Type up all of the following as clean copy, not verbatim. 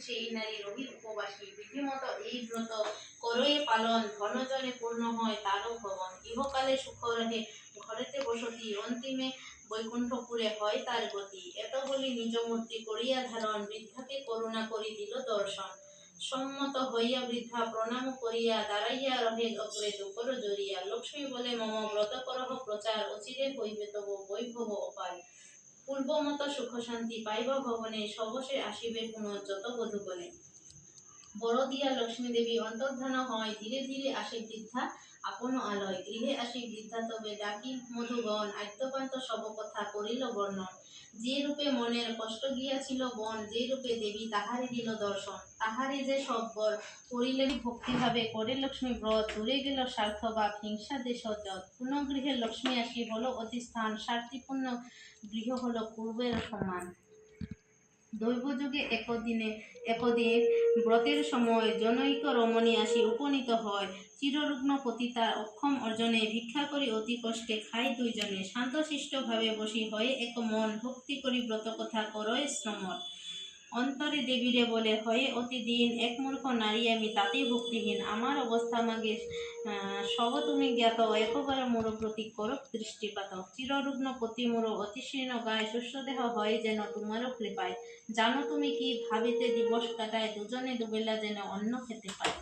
সেই নারী রবি উপবাসী বিধিমত এই ব্রত করয়ে পালন ধনজনে পূর্ণ হয় তারও ভবন ইহকালে সুখ রহে ঘরেতে বসতি অন্তিমে বৈকুণ্ঠপুরে হয় তার গতি এত বলি নিজ মূর্তি করিয়া ধারণ বৃদ্ধাকে করুণা করি দিল দর্শন সম্মত হইয়া বৃদ্ধা প্রণাম করিয়া দাঁড়াইয়া রহে অগ্রে দুকর জড়িয়া লক্ষ্মী বলে মম ব্রত করহ প্রচার অচিরে হইবে তব বৈভব অপার পূর্বমত সুখ শান্তি পাইবা ভবনে সবসে আসিবে পুনর্যত বধূ বলে বড় দিয়া লক্ষ্মী দেবী অন্তর্ধান হয় ধীরে ধীরে আসে বৃদ্ধা আপন আলয় গৃহে আসি বৃদ্ধা তবে ডাকি মধুগণ আদ্যপান্ত সব কথা করিল বর্ণন যে রূপে মনের কষ্ট গিয়াছিল বন যে রূপে দেবী তাহারে দিল দর্শন তাহারে যে সব বর করিলেন ভক্তিভাবে করে লক্ষ্মী ব্রত দূরে গেল স্বার্থ বা হিংসা দেশ পুনঃ গৃহে লক্ষ্মী আসি হলো অতিস্থান শান্তিপূর্ণ গৃহ হলো পূর্বের সমান দৈবযুগে একদিন ব্রতের সময় জনৈক রমণী আসি উপনীত হয় চিররুগ্ন পতিতার অক্ষম অর্জনে ভিক্ষা করি অতি কষ্টে খাই দুইজনে শান্তশিষ্ট ভাবে বসি হয়ে এক মন ভক্তি করি ব্রত কথা করয় শ্রমণ অন্তরে দেবীরে বলে হয়ে অতি দিন এক মূর্খ নারী আমি তাতেই ভক্তিহীন আমার অবস্থা মাগে সব তুমি জ্ঞাত একবার মোর প্রতি কর দৃষ্টিপাত চিররুগ্ন পতি মোর অতিশীর্ণ গায়ে সুস্থদেহ হয় যেন তোমারও কৃপায় জানো তুমি কি ভাবিতে দিবস কাটায় দুজনে দুবেলা যেন অন্ন খেতে পায়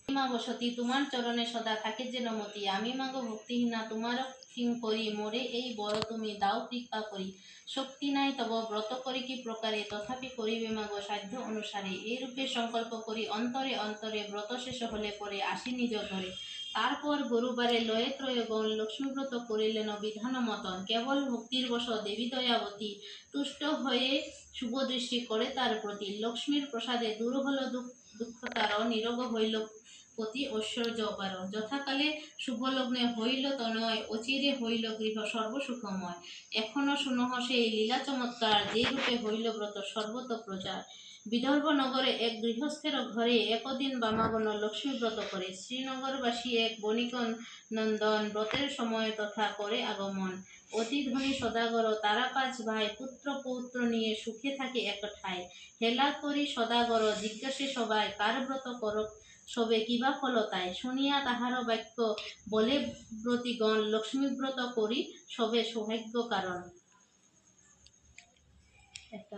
মা বসতি তোমার চরণে সদা থাকে যেন মতি আমি মাগো ভক্তিহীনা তোমার কিং করি মোরে এই বড় তুমি দাও কৃপা করি শক্তি নাই তব ব্রত করি কি প্রকারে তথাপি করিবে মাগো সাধ্য অনুসারে এই রূপে সংকল্প করি অন্তরে অন্তরে ব্রত শেষ হলে পরে আসি নিজ ঘরে তারপর গুরুবারে লয়ে ত্রয় গণ লক্ষ্মীব্রত করিলেন বিধান মতন কেবল ভক্তির বশ দেবী দয়াবতী তুষ্ট হয়ে শুভ দৃষ্টি করে তার প্রতি লক্ষ্মীর প্রসাদে দূর হল দুঃখ তার নিরোগ হইল পতি ঐশ্বর্য অপার যথাকালে শুভলগ্নে হইল তনয় অচিরে হইল গৃহ সর্বসুখময় এখনো শুনহ সেই লীলা চমৎকার যে রূপে হইল ব্রত সর্বত প্রচার বিদর্ভ নগরে এক গৃহস্থের ঘরে একদিন বামাগণ লক্ষ্মী ব্রত করে শ্রীনগরবাসী এক বণিক নন্দন ব্রতের সময় তথা করে আগমন অতি ধনী সদাগর তারা 5 ভাই পুত্র পৌত্র নিয়ে সুখে থাকে এক ঠায় হেলা করি সদাগর জিজ্ঞাসে সবাই কার ব্রত কর সবে কিবা ফলতায় শুনিয়া তাহার বাক্য বলে ব্রতিগণ লক্ষ্মীব্রত করি সবে সৌভাগ্য কারণ একটা